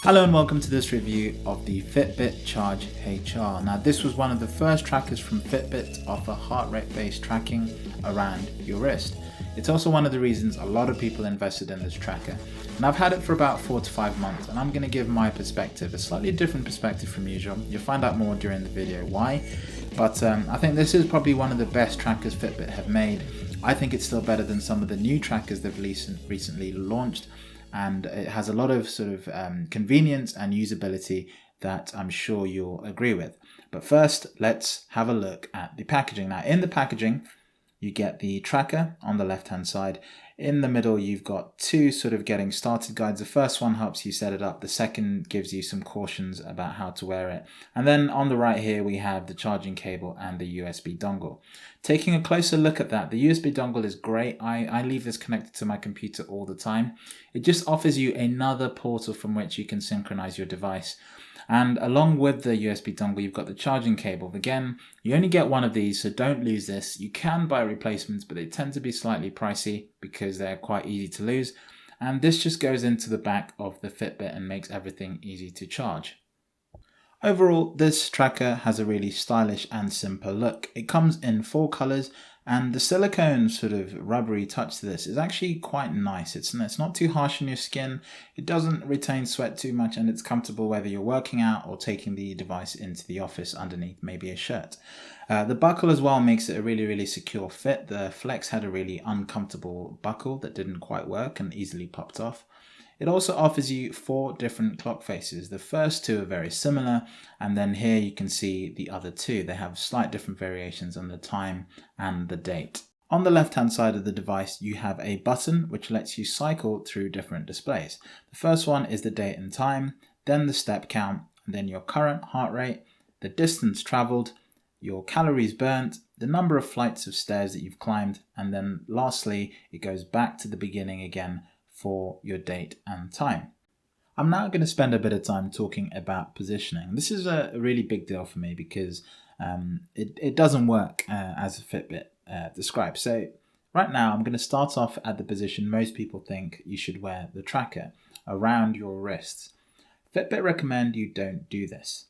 Hello and welcome to this review of the Fitbit Charge HR. Now this was one of the first trackers from Fitbit to offer heart rate based tracking around your wrist. It's also one of the reasons a lot of people invested in this tracker. And I've had it for about 4 to 5 months and I'm going to give my perspective, a slightly different perspective from usual. You'll find out more during the video why. But I think this is probably one of the best trackers Fitbit have made. I think it's still better than some of the new trackers they've recently launched. And it has a lot of sort of convenience and usability that I'm sure you'll agree with. But first, let's have a look at the packaging. Now, in the packaging, you get the tracker on the left-hand side. In the middle, you've got two sort of getting started guides. The first one helps you set it up. The second gives you some cautions about how to wear it. And then on the right here, we have the charging cable and the USB dongle. Taking a closer look at that, the USB dongle is great. I leave this connected to my computer all the time. It just offers you another portal from which you can synchronize your device. And along with the USB dongle, you've got the charging cable. Again, you only get one of these, so don't lose this. You can buy replacements, but they tend to be slightly pricey because they're quite easy to lose. And this just goes into the back of the Fitbit and makes everything easy to charge. Overall, this tracker has a really stylish and simple look. It comes in 4 colors and the silicone sort of rubbery touch to this is actually quite nice. It's not too harsh on your skin. It doesn't retain sweat too much and it's comfortable whether you're working out or taking the device into the office underneath maybe a shirt. The buckle as well makes it a really secure fit. The Flex had a really uncomfortable buckle that didn't quite work and easily popped off. It also offers you 4 different clock faces. The first 2 are very similar, and then here you can see the other 2. They have slight different variations on the time and the date. On the left-hand side of the device, you have a button which lets you cycle through different displays. The first one is the date and time, then the step count, and then your current heart rate, the distance traveled, your calories burnt, the number of flights of stairs that you've climbed, and then lastly, it goes back to the beginning again for your date and time. I'm now going to spend a bit of time talking about positioning. This is a really big deal for me because it doesn't work as Fitbit describes. So right now I'm going to start off at the position most people think you should wear the tracker, around your wrists. Fitbit recommend you don't do this.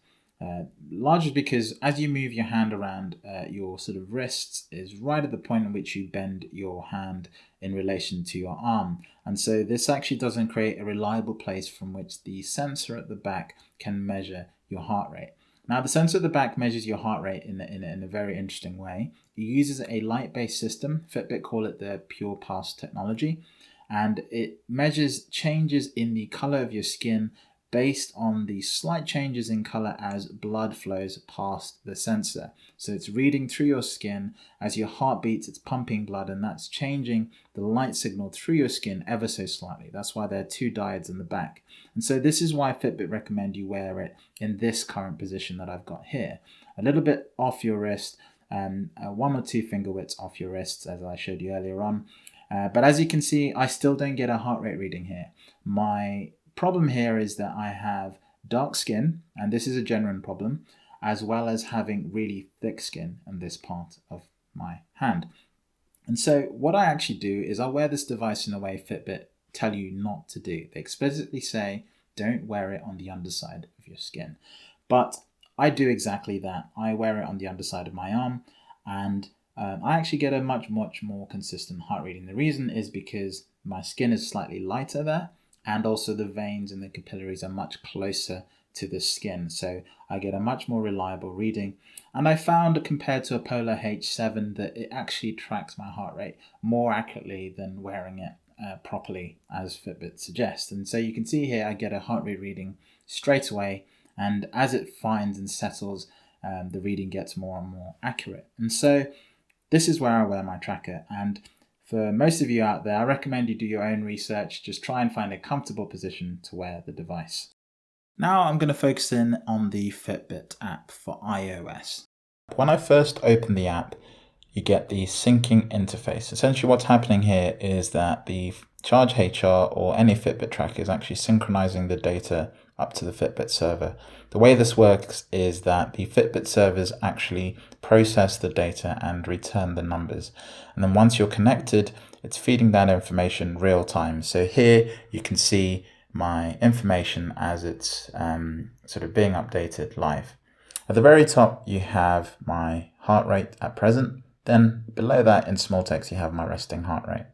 Largely because as you move your hand around, your sort of wrists is right at the point at which you bend your hand in relation to your arm. And so this actually doesn't create a reliable place from which the sensor at the back can measure your heart rate. Now the sensor at the back measures your heart rate in a very interesting way. It uses a light-based system. Fitbit call it the Pure Pulse technology. And it measures changes in the color of your skin based on the slight changes in color as blood flows past the sensor. So it's reading through your skin as your heart beats, it's pumping blood, and that's changing the light signal through your skin ever so slightly. That's why there are 2 diodes in the back. And so this is why Fitbit recommend you wear it in this current position that I've got here. A little bit off your wrist, 1 or 2 finger widths off your wrists, as I showed you earlier on. But as you can see, I still don't get a heart rate reading here. My problem here is that I have dark skin, and this is a genuine problem, as well as having really thick skin in this part of my hand. And so what I actually do is I wear this device in a way Fitbit tell you not to do. They explicitly say don't wear it on the underside of your skin. But I do exactly that. I wear it on the underside of my arm, and I actually get a much more consistent heart reading. The reason is because my skin is slightly lighter there, and also the veins and the capillaries are much closer to the skin. So I get a much more reliable reading. And I found compared to a Polar H7 that it actually tracks my heart rate more accurately than wearing it properly as Fitbit suggests. And so you can see here I get a heart rate reading straight away. And as it finds and settles, the reading gets more and more accurate. And so this is where I wear my tracker. And for most of you out there, I recommend you do your own research. Just try and find a comfortable position to wear the device. Now I'm going to focus in on the Fitbit app for iOS. When I first open the app, you get the syncing interface. Essentially what's happening here is that the Charge HR or any Fitbit tracker is actually synchronizing the data up to the Fitbit server. The way this works is that the Fitbit servers actually process the data and return the numbers. And then once you're connected, it's feeding that information real time. So here you can see my information as it's sort of being updated live. At the very top, you have my heart rate at present. Then below that in small text, you have my resting heart rate.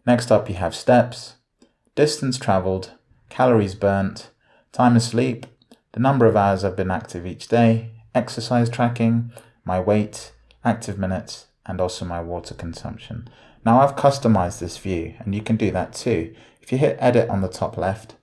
Next up, you have steps, distance traveled, calories burnt, time asleep, the number of hours I've been active each day, exercise tracking, my weight, active minutes, and also my water consumption. Now I've customized this view, and you can do that too. If you hit edit on the top left,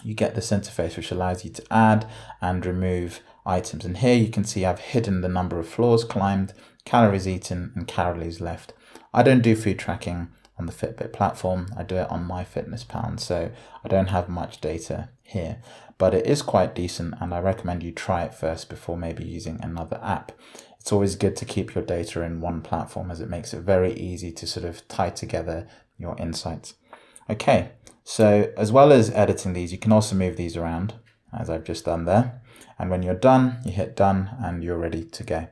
you get this interface which allows you to add and remove items. And here you can see I've hidden the number of floors climbed, calories eaten, and calories left. I don't do food tracking on the Fitbit platform. I do it on MyFitnessPal, so I don't have much data here, but it is quite decent, and I recommend you try it first before maybe using another app. It's always good to keep your data in one platform as it makes it very easy to sort of tie together your insights. Okay, so as well as editing these, you can also move these around as I've just done there. And when you're done, you hit done and you're ready to go.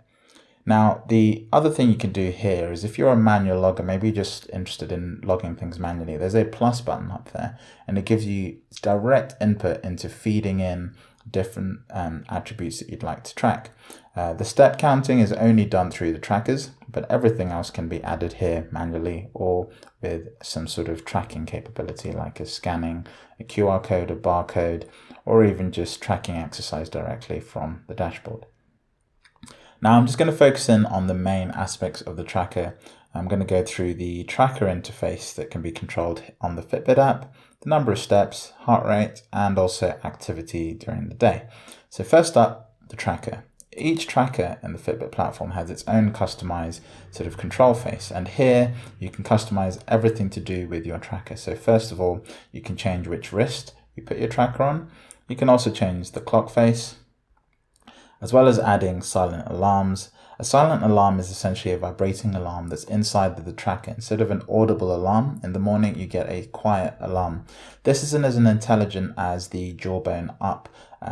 Now, the other thing you can do here is if you're a manual logger, maybe you're just interested in logging things manually, there's a plus button up there and it gives you direct input into feeding in different attributes that you'd like to track. The step counting is only done through the trackers, but everything else can be added here manually or with some sort of tracking capability like a scanning a QR code, a barcode, or even just tracking exercise directly from the dashboard. Now I'm just going to focus in on the main aspects of the tracker. I'm going to go through the tracker interface that can be controlled on the Fitbit app, the number of steps, heart rate, and also activity during the day. So first up, the tracker. Each tracker in the Fitbit platform has its own customized sort of control face, and here you can customize everything to do with your tracker. So first of all, you can change which wrist you put your tracker on. You can also change the clock face, as well as adding silent alarms. A silent alarm is essentially a vibrating alarm that's inside the tracker. Instead of an audible alarm, in the morning you get a quiet alarm. This isn't as intelligent as the Jawbone Up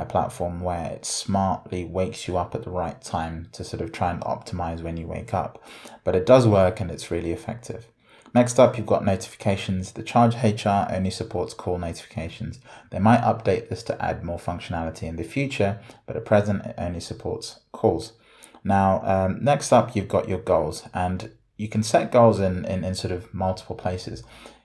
platform, where it smartly wakes you up at the right time to sort of try and optimize when you wake up. But it does work and it's really effective. Next up, you've got notifications. The Charge HR only supports call notifications. They might update this to add more functionality in the future, but at present it only supports calls. Now, next up, you've got your goals, and you can set goals in sort of multiple places.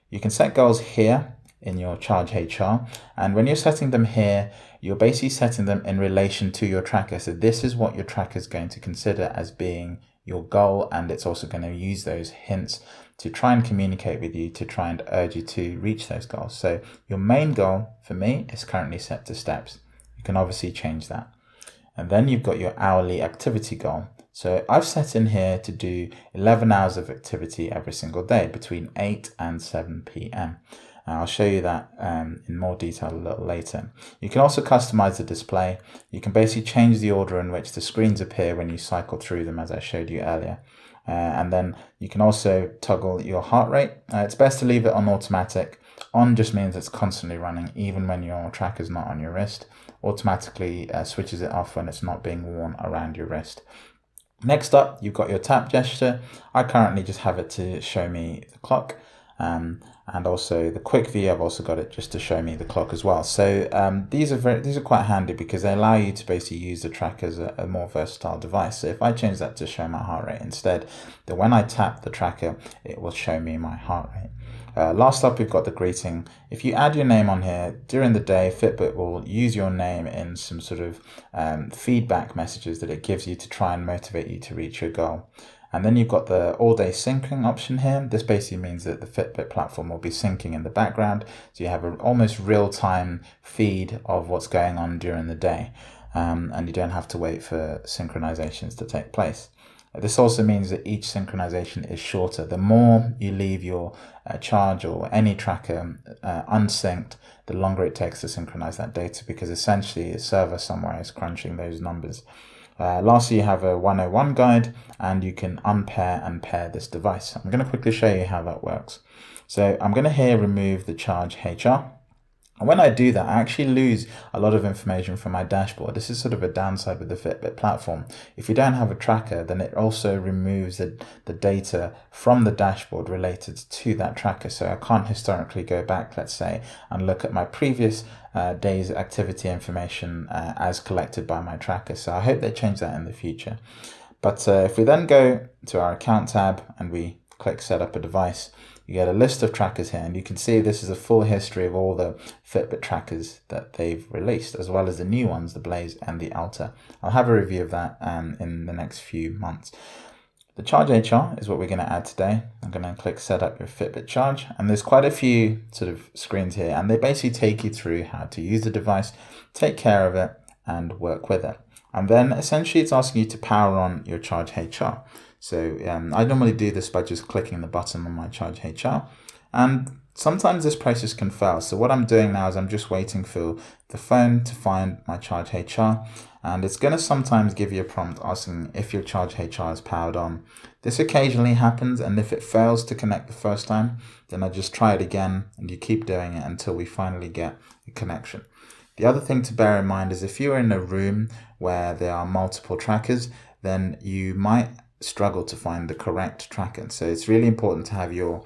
You can set goals here in your Charge HR, and when you're setting them here, you're basically setting them in relation to your tracker. So this is what your tracker is going to consider as being your goal, and it's also going to use those hints to try and communicate with you to try and urge you to reach those goals. So your main goal for me is currently set to steps. You can obviously change that. And then you've got your hourly activity goal. So I've set in here to do 11 hours of activity every single day between 8 and 7 p.m. I'll show you that in more detail a little later. You can also customize the display. You can basically change the order in which the screens appear when you cycle through them, as I showed you earlier. And then you can also toggle your heart rate. It's best to leave it on automatic. On just means it's constantly running, even when your tracker's not on your wrist. Automatically switches it off when it's not being worn around your wrist. Next up, you've got your tap gesture. I currently just have it to show me the clock. And also the quick view, I've also got it just to show me the clock as well. So these are quite handy because they allow you to basically use the tracker as a more versatile device. So if I change that to show my heart rate instead, then when I tap the tracker, it will show me my heart rate. Last up, we've got the greeting. If you add your name on here during the day, Fitbit will use your name in some sort of feedback messages that it gives you to try and motivate you to reach your goal. And then you've got the all-day syncing option here. This basically means that the Fitbit platform will be syncing in the background. So you have an almost real-time feed of what's going on during the day. And you don't have to wait for synchronizations to take place. This also means that each synchronization is shorter. The more you leave your charge or any tracker unsynced, the longer it takes to synchronize that data, because essentially a server somewhere is crunching those numbers. Lastly, you have a 101 guide, and you can unpair and pair this device. I'm going to quickly show you how that works. So I'm going to here remove the Charge HR. And when I do that, I actually lose a lot of information from my dashboard. This is sort of a downside with the Fitbit platform. If you don't have a tracker, then it also removes the data from the dashboard related to that tracker. So I can't historically go back, let's say, and look at my previous day's activity information as collected by my tracker. So I hope they change that in the future. But if we then go to our account tab and we click set up a device, you get a list of trackers here, and you can see this is a full history of all the Fitbit trackers that they've released, as well as the new ones, the Blaze and the Alto. I'll have a review of that in the next few months. The Charge HR is what we're going to add today. I'm going to click set up your Fitbit Charge, and there's quite a few sort of screens here, and they basically take you through how to use the device, take care of it, and work with it. And then essentially it's asking you to power on your Charge HR. So I normally do this by just clicking the button on my Charge HR, and sometimes this process can fail. So what I'm doing now is I'm just waiting for the phone to find my Charge HR, and it's going to sometimes give you a prompt asking if your Charge HR is powered on. This occasionally happens, and if it fails to connect the first time, then I just try it again, and you keep doing it until we finally get a connection. The other thing to bear in mind is if you're in a room where there are multiple trackers, then you might struggle to find the correct tracker. So it's really important to have your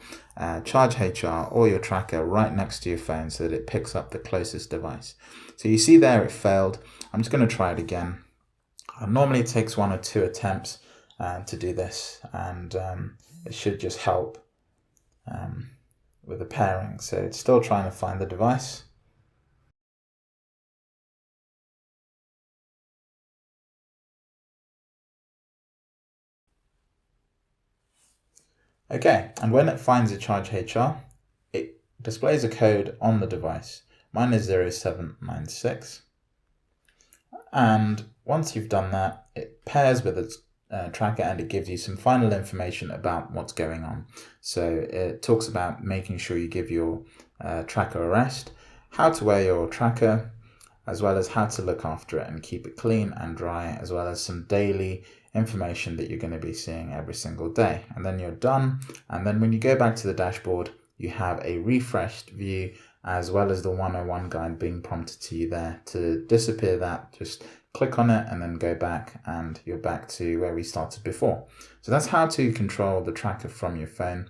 Charge HR or your tracker right next to your phone so that it picks up the closest device. So you see there it failed. I'm just going to try it again. Normally it takes 1 or 2 attempts to do this, and it should just help with the pairing. So it's still trying to find the device. Okay, and when it finds a Charge HR, it displays a code on the device. Mine is 0796. And once you've done that, it pairs with its tracker, and it gives you some final information about what's going on. So it talks about making sure you give your tracker a rest, how to wear your tracker, as well as how to look after it and keep it clean and dry, as well as some daily information that you're going to be seeing every single day. And then you're done. And then when you go back to the dashboard, you have a refreshed view, as well as the 101 guide being prompted to you there. To disappear that, just click on it and then go back, and you're back to where we started before. So that's how to control the tracker from your phone.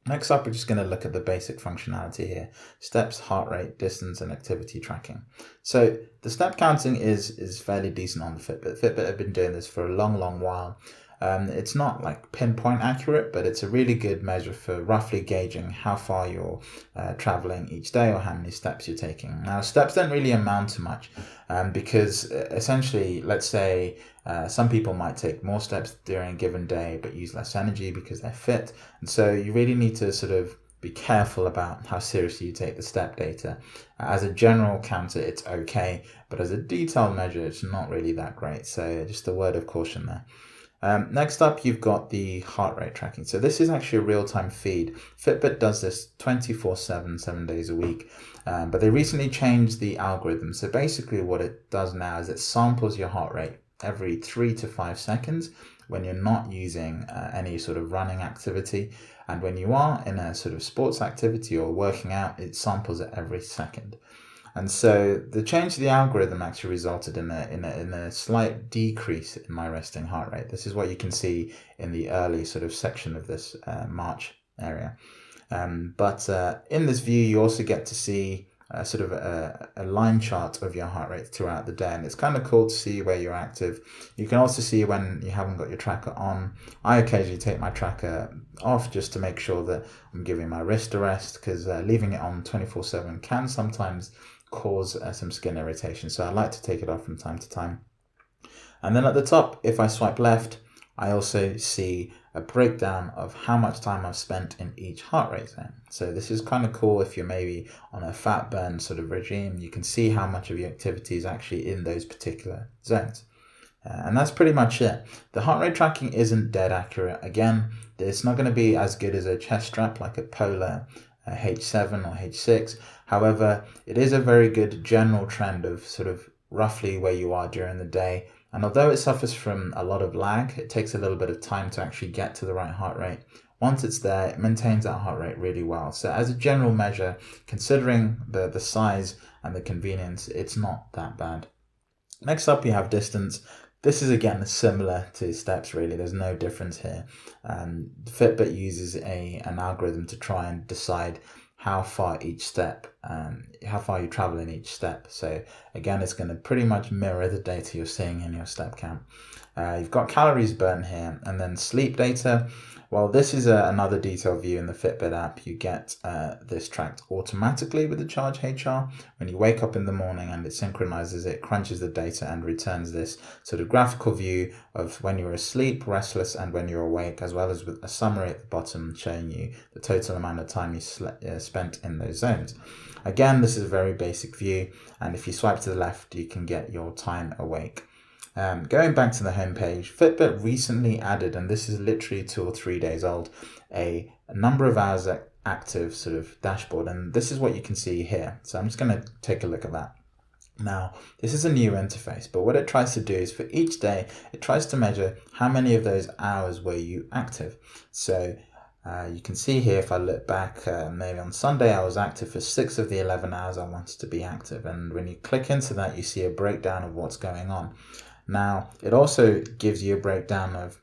Next up, we're just going to look at the basic functionality here: steps, heart rate, distance, and activity tracking. So the step counting is fairly decent on the Fitbit. Fitbit have been doing this for a long while. It's not like pinpoint accurate, but it's a really good measure for roughly gauging how far you're traveling each day or how many steps you're taking. Now, steps don't really amount to much because essentially, let's say some people might take more steps during a given day but use less energy because they're fit. And so you really need to sort of be careful about how seriously you take the step data. As a general counter, it's okay, but as a detailed measure, it's not really that great. So just a word of caution there. Next up, you've got the heart rate tracking. So this is actually a real-time feed. Fitbit does this 24/7, 7 days a week, but they recently changed the algorithm. So basically what it does now is it samples your heart rate every 3 to 5 seconds when you're not using any sort of running activity. And when you are in a sort of sports activity or working out, it samples it every second. And so the change to the algorithm actually resulted in a slight decrease in my resting heart rate. This is what you can see in the early sort of section of this March area. But in this view, you also get to see sort of a line chart of your heart rate throughout the day. And it's kind of cool to see where you're active. You can also see when you haven't got your tracker on. I occasionally take my tracker off just to make sure that I'm giving my wrist a rest, because leaving it on 24/7 can sometimes cause some skin irritation. So I like to take it off from time to time. And then at the top, if I swipe left, I also see a breakdown of how much time I've spent in each heart rate zone. So this is kind of cool if you're maybe on a fat burn sort of regime. You can see how much of your activity is actually in those particular zones. And that's pretty much it. The heart rate tracking isn't dead accurate. Again, it's not going to be as good as a chest strap like a Polar H7 or H6. However, it is a very good general trend of sort of roughly where you are during the day And although it suffers from a lot of lag, it takes a little bit of time to actually get to the right heart rate. Once it's there, it maintains that heart rate really well. So as a general measure, considering the size and the convenience, it's not that bad. Next up, you have distance. This is again similar to steps, really. There's no difference here. Fitbit uses an algorithm to try and decide how far each step, how far you travel in each step. So again, it's going to pretty much mirror the data you're seeing in your step count. You've got calories burned here, and then sleep data. Well, this is another detailed view in the Fitbit app. You get this tracked automatically with the Charge HR. When you wake up in the morning and it synchronizes, it crunches the data and returns this sort of graphical view of when you're asleep, restless, and when you're awake, as well as with a summary at the bottom showing you the total amount of time you spent in those zones. Again, this is a very basic view, and if you swipe to the left, you can get your time awake. Going back to the homepage, Fitbit recently added, and this is literally 2 or 3 days old, a number of hours active sort of dashboard, and this is what you can see here. So I'm just going to take a look at that. Now, this is a new interface, but what it tries to do is for each day, it tries to measure how many of those hours were you active. So you can see here, if I look back, maybe on Sunday, I was active for 6 of the 11 hours I wanted to be active. And when you click into that, you see a breakdown of what's going on. Now, it also gives you a breakdown of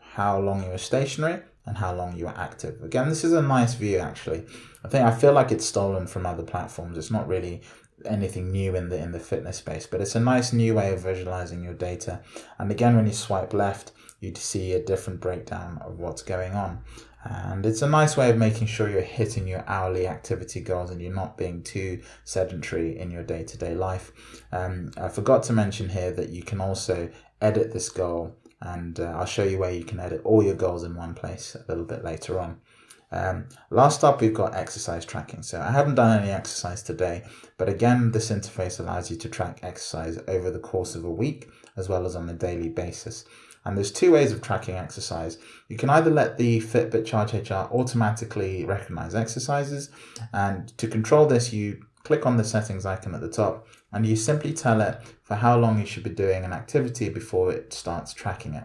how long you were stationary and how long you were active. Again, this is a nice view, actually. I feel like it's stolen from other platforms. It's not really anything new in the fitness space, but it's a nice new way of visualizing your data. And again, when you swipe left, you see a different breakdown of what's going on. And it's a nice way of making sure you're hitting your hourly activity goals and you're not being too sedentary in your day-to-day life. I forgot to mention here that you can also edit this goal, and I'll show you where you can edit all your goals in one place a little bit later on. Last up, we've got exercise tracking. So I haven't done any exercise today, but again, this interface allows you to track exercise over the course of a week as well as on a daily basis. And there's 2 ways of tracking exercise. You can either let the Fitbit Charge HR automatically recognize exercises, and to control this, you click on the settings icon at the top and you simply tell it for how long you should be doing an activity before it starts tracking it.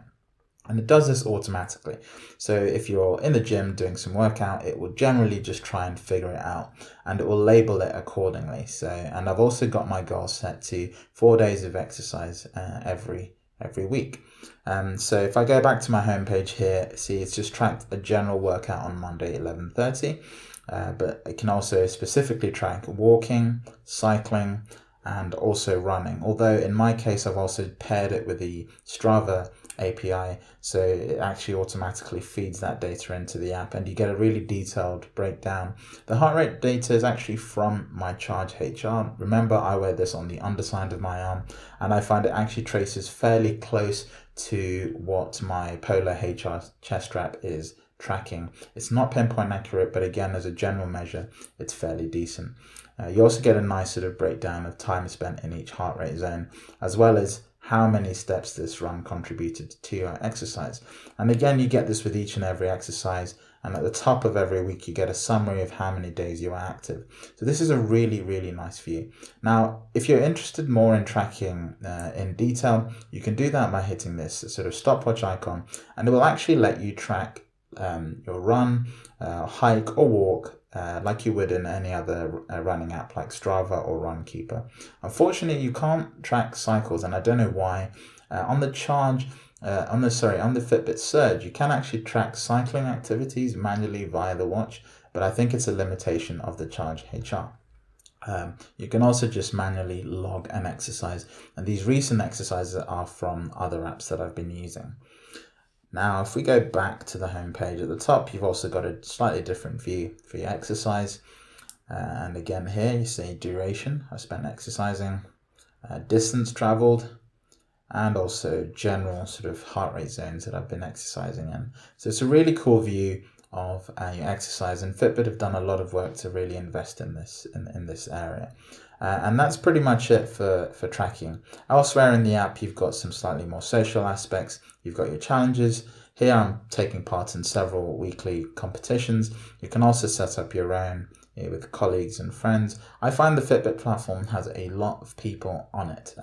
And it does this automatically. So if you're in the gym doing some workout, it will generally just try and figure it out, and it will label it accordingly. So, and I've also got my goal set to 4 days of exercise every week. So if I go back to my homepage here, see it's just tracked a general workout on Monday 11:30, but it can also specifically track walking, cycling, and also running. Although in my case, I've also paired it with the Strava API, so it actually automatically feeds that data into the app, and you get a really detailed breakdown. The heart rate data is actually from my Charge HR. Remember, I wear this on the underside of my arm, and I find it actually traces fairly close to what my Polar HR chest strap is tracking. It's not pinpoint accurate, but again, as a general measure, it's fairly decent. You also get a nice sort of breakdown of time spent in each heart rate zone, as well as how many steps this run contributed to your exercise. And again, you get this with each and every exercise. And at the top of every week, you get a summary of how many days you are active. So this is a really, really nice view. Now, if you're interested more in tracking in detail, you can do that by hitting this sort of stopwatch icon, and it will actually let you track your run, hike or walk like you would in any other running app like Strava or Runkeeper. Unfortunately, you can't track cycles, and I don't know why. On the Fitbit Surge, you can actually track cycling activities manually via the watch, but I think it's a limitation of the Charge HR. You can also just manually log an exercise, and these recent exercises are from other apps that I've been using. Now, if we go back to the home page at the top, you've also got a slightly different view for your exercise. And again, here you see duration I spent exercising, distance traveled, and also general sort of heart rate zones that I've been exercising in. So it's a really cool view of your exercise, and Fitbit have done a lot of work to really invest in this area. And that's pretty much it for tracking. Elsewhere in the app, you've got some slightly more social aspects. You've got your challenges. Here I'm taking part in several weekly competitions. You can also set up your own with colleagues and friends. I find the Fitbit platform has a lot of people on it.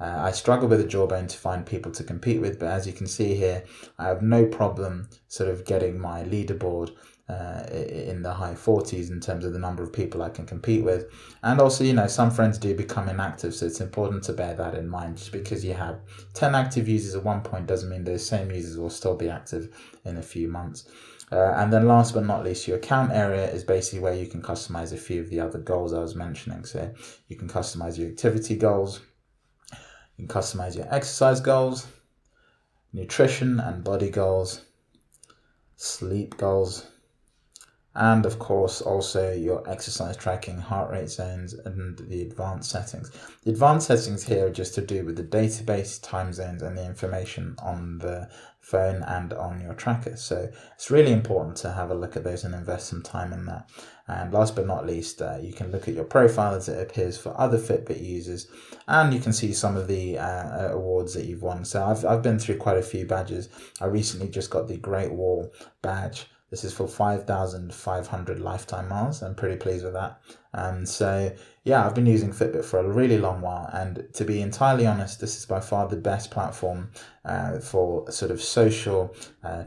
I struggle with the Jawbone to find people to compete with, but as you can see here, I have no problem sort of getting my leaderboard in the high 40s in terms of the number of people I can compete with. And also, you know, some friends do become inactive, so it's important to bear that in mind. Just because you have 10 active users at one point doesn't mean those same users will still be active in a few months. And then last but not least, your account area is basically where you can customize a few of the other goals I was mentioning. So you can customize your activity goals, you can customize your exercise goals, nutrition and body goals, sleep goals, and of course also your exercise tracking, heart rate zones, and the advanced settings. The advanced settings here are just to do with the database, time zones, and the information on the phone and on your tracker. So it's really important to have a look at those and invest some time in that. And last but not least, you can look at your profile as it appears for other Fitbit users, and you can see some of the awards that you've won. So I've been through quite a few badges. I recently just got the Great Wall badge. This is for 5,500 lifetime miles. I'm pretty pleased with that. So yeah, I've been using Fitbit for a really long while, and to be entirely honest, this is by far the best platform for sort of social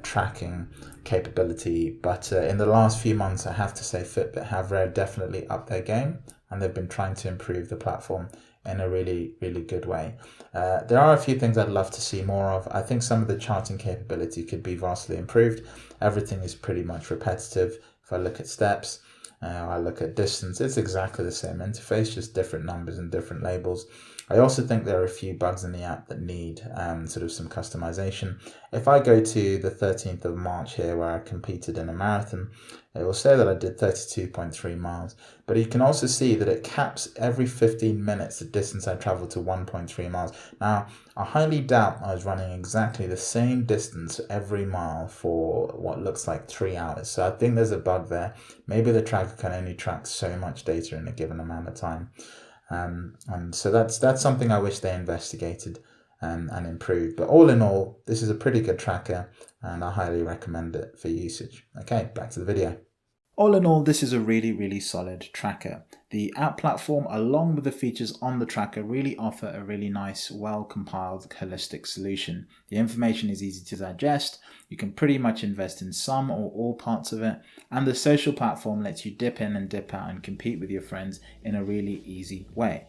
tracking capability. But in the last few months, I have to say Fitbit have very definitely upped their game, and they've been trying to improve the platform in a really, really good way. There are a few things I'd love to see more of. I think some of the charting capability could be vastly improved. Everything is pretty much repetitive. If I look at steps, I look at distance, it's exactly the same interface, just different numbers and different labels. I also think there are a few bugs in the app that need sort of some customization. If I go to the 13th of March here, where I competed in a marathon, it will say that I did 32.3 miles, but you can also see that it caps every 15 minutes the distance I traveled to 1.3 miles. Now, I highly doubt I was running exactly the same distance every mile for what looks like 3 hours. So I think there's a bug there. Maybe the tracker can only track so much data in a given amount of time. And so that's something I wish they investigated and improved. But all in all, this is a pretty good tracker, and I highly recommend it for usage. Okay, back to the video. All in all, this is a really, really solid tracker. The app platform, along with the features on the tracker, really offer a really nice, well-compiled, holistic solution. The information is easy to digest. You can pretty much invest in some or all parts of it. And the social platform lets you dip in and dip out and compete with your friends in a really easy way.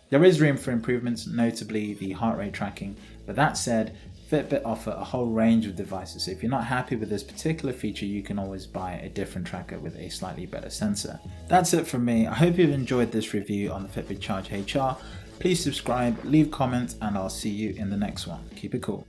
There is room for improvements, notably the heart rate tracking. But that said, Fitbit offer a whole range of devices, so if you're not happy with this particular feature, you can always buy a different tracker with a slightly better sensor. That's it from me. I hope you've enjoyed this review on the Fitbit Charge HR. Please subscribe, leave comments, and I'll see you in the next one. Keep it cool.